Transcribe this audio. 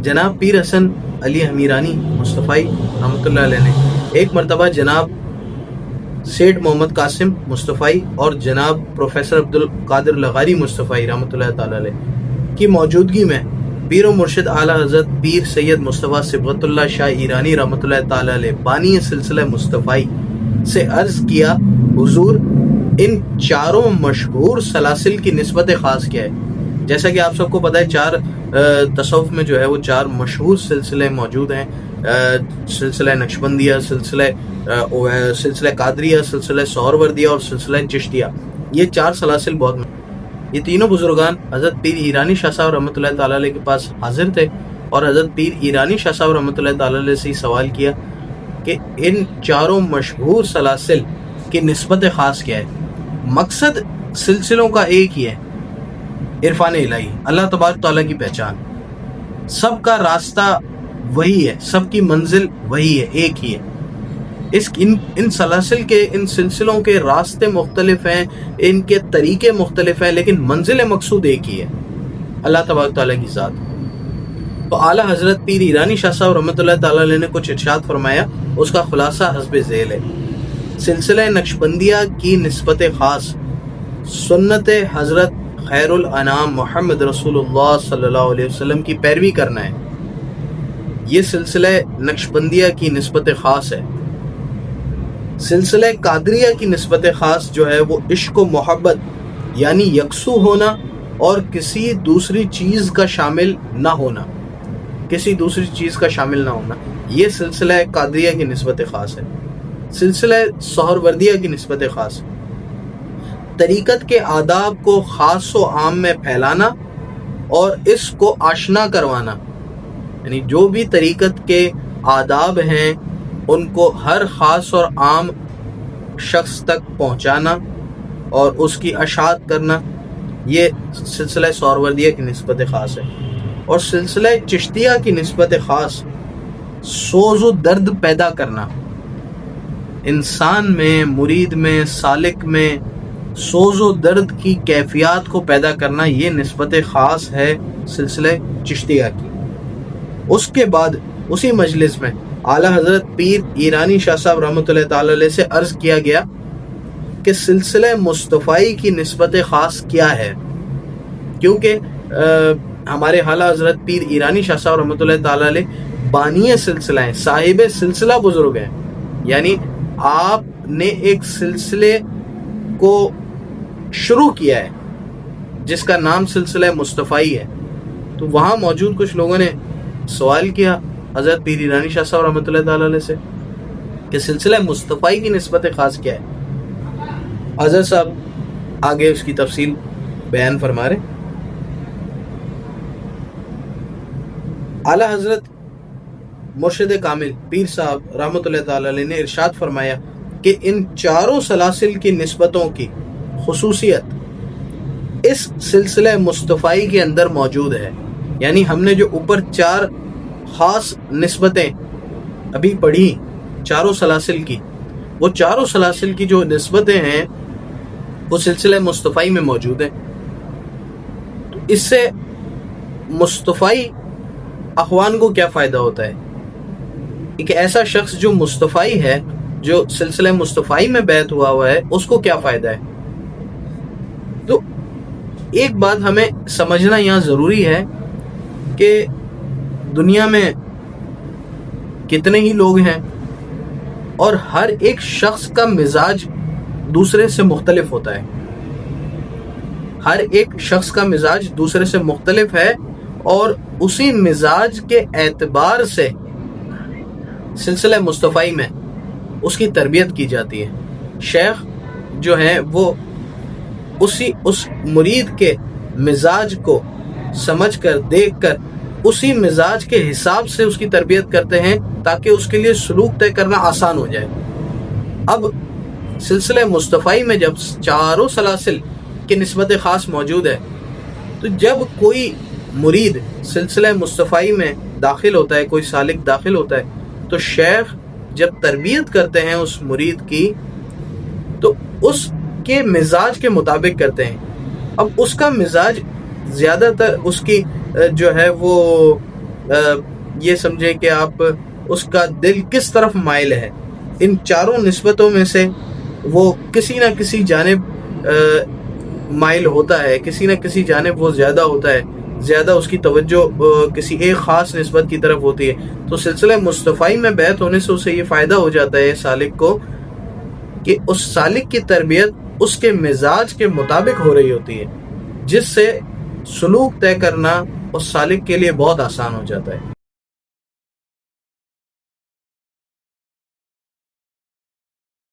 جناب پیر حسن علی حمیرانی مصطفی رحمۃ اللہ علیہ نے ایک مرتبہ جناب سیٹھ محمد قاسم مصطفی اور جناب پروفیسر عبد القادر لغاری مصطفی رحمۃ اللہ تعالی علیہ کی موجودگی میں پیر و مرشد اعلیٰ حضرت پیر سید مصطفیٰ صبغت اللہ شاہ ایرانی رحمۃ اللہ تعالی علیہ بانی سلسلہ مصطفی سے عرض کیا، حضور ان چاروں مشہور سلاسل کی نسبت خاص کیا ہے؟ جیسا کہ آپ سب کو پتہ ہے چار تصوف میں جو ہے وہ چار مشہور سلسلے موجود ہیں، سلسلہ نقشبندیہ، سلسلہ قادریہ، سلسلہ سہروردیہ اور سلسلہ چشتیہ۔ یہ چار سلاسل یہ تینوں بزرگان حضرت پیر ایرانی شاہ صاحب رحمۃ اللہ تعالی علیہ کے پاس حاضر تھے اور حضرت پیر ایرانی شاہ صاحب رحمۃ اللہ تعالی علیہ سے سوال کیا کہ ان چاروں مشہور سلاسل کی نسبت خاص کیا ہے؟ مقصد سلسلوں کا ایک ہی ہے، عرفان الہی، اللہ تبارک تعالیٰ کی پہچان۔ سب کا راستہ وہی ہے، سب کی منزل وہی ہے، ایک ہی ہے۔ ان سلاسل کے، ان سلسلوں کے راستے مختلف ہیں، ان کے طریقے مختلف ہیں، لیکن منزل مقصود ایک ہی ہے، اللہ تبارک تعالیٰ کی ذات۔ تو اعلیٰ حضرت پیر ایرانی شاہ صاحب رحمۃ اللہ تعالیٰ علیہ نے کچھ ارشاد فرمایا، اس کا خلاصہ حسب ذیل ہے۔ سلسلہ نقشبندیہ کی نسبت خاص سنت حضرت خیر الانام محمد رسول اللہ صلی اللہ علیہ وسلم کی پیروی کرنا ہے، یہ سلسلہ نقشبندیہ کی نسبت خاص ہے۔ سلسلہ قادریہ کی نسبت خاص جو ہے وہ عشق و محبت یعنی یکسو ہونا اور کسی دوسری چیز کا شامل نہ ہونا، کسی دوسری چیز کا شامل نہ ہونا، یہ سلسلہ قادریہ کی نسبت خاص ہے۔ سلسلہ سہروردیہ کی نسبت خاص، طریقت کے آداب کو خاص و عام میں پھیلانا اور اس کو آشنا کروانا، یعنی جو بھی طریقت کے آداب ہیں ان کو ہر خاص اور عام شخص تک پہنچانا اور اس کی اشاعت کرنا، یہ سلسلہ سہروردیہ کی نسبت خاص ہے۔ اور سلسلہ چشتیہ کی نسبت خاص سوز و درد پیدا کرنا، انسان میں، مرید میں، سالک میں سوز و درد کی کیفیات کو پیدا کرنا، یہ نسبت خاص ہے سلسلہ چشتیہ کی۔ اس کے بعد اسی مجلس میں اعلیٰ حضرت پیر ایرانی شاہ صاحب رحمۃ اللہ تعالی علیہ سے عرض کیا گیا کہ سلسلہ مصطفی کی نسبت خاص کیا ہے، کیونکہ ہمارے اعلیٰ حضرت پیر ایرانی شاہ صاحب رحمۃ اللہ تعالی علیہ بانی سلسلہ ہیں، صاحب سلسلہ بزرگ ہیں، یعنی آپ نے ایک سلسلے کو شروع کیا ہے جس کا نام سلسلہ مصطفی ہے۔ تو وہاں موجود کچھ لوگوں نے سوال کیا حضرت پیر ایرانی شاہ صاحب رحمۃ اللہ تعالی علیہ سے کہ سلسلہ مصطفی کی نسبت خاص کیا ہے؟ حضرت صاحب آگے اس کی تفصیل بیان فرما رہے۔ اعلیٰ حضرت مرشد کامل پیر صاحب رحمۃ اللہ تعالی علیہ نے ارشاد فرمایا کہ ان چاروں سلاسل کی نسبتوں کی خصوصیت اس سلسلہ مصطفی کے اندر موجود ہے، یعنی ہم نے جو اوپر چار خاص نسبتیں ابھی پڑھی چاروں سلاسل کی، وہ چاروں سلاسل کی جو نسبتیں ہیں وہ سلسلہ مصطفی میں موجود ہیں۔ تو اس سے مصطفی اخوان کو کیا فائدہ ہوتا ہے؟ ایک ایسا شخص جو مصطفی ہے، جو سلسلہ مصطفی میں بیعت ہوا ہے، اس کو کیا فائدہ ہے؟ تو ایک بات ہمیں سمجھنا یہاں ضروری ہے کہ دنیا میں کتنے ہی لوگ ہیں اور ہر ایک شخص کا مزاج دوسرے سے مختلف ہوتا ہے، ہر ایک شخص کا مزاج دوسرے سے مختلف ہے، اور اسی مزاج کے اعتبار سے سلسلہ مصطفی میں اس کی تربیت کی جاتی ہے۔ شیخ جو ہیں وہ اس مرید کے مزاج کو سمجھ کر، دیکھ کر، اسی مزاج کے حساب سے اس کی تربیت کرتے ہیں تاکہ اس کے لیے سلوک طے کرنا آسان ہو جائے۔ اب سلسلہ مصطفی میں جب چاروں سلاسل کی نسبت خاص موجود ہے، تو جب کوئی مرید سلسلہ مصطفی میں داخل ہوتا ہے، کوئی سالک داخل ہوتا ہے، تو شیخ جب تربیت کرتے ہیں اس مرید کی تو اس کے مزاج کے مطابق کرتے ہیں۔ اب اس کا مزاج زیادہ تر اس کی جو ہے وہ یہ سمجھیں کہ آپ اس کا دل کس طرف مائل ہے. ان چاروں نسبتوں میں سے وہ کسی نہ کسی جانب مائل ہوتا ہے، کسی نہ کسی جانب وہ زیادہ ہوتا ہے، زیادہ اس کی توجہ کسی ایک خاص نسبت کی طرف ہوتی ہے. تو سلسلہ مصطفی میں بیعت ہونے سے اسے یہ فائدہ ہو جاتا ہے سالک کو کہ اس سالک کی تربیت اس کے مزاج کے مطابق ہو رہی ہوتی ہے، جس سے سلوک طے کرنا اس سالک کے لیے بہت آسان ہو جاتا ہے.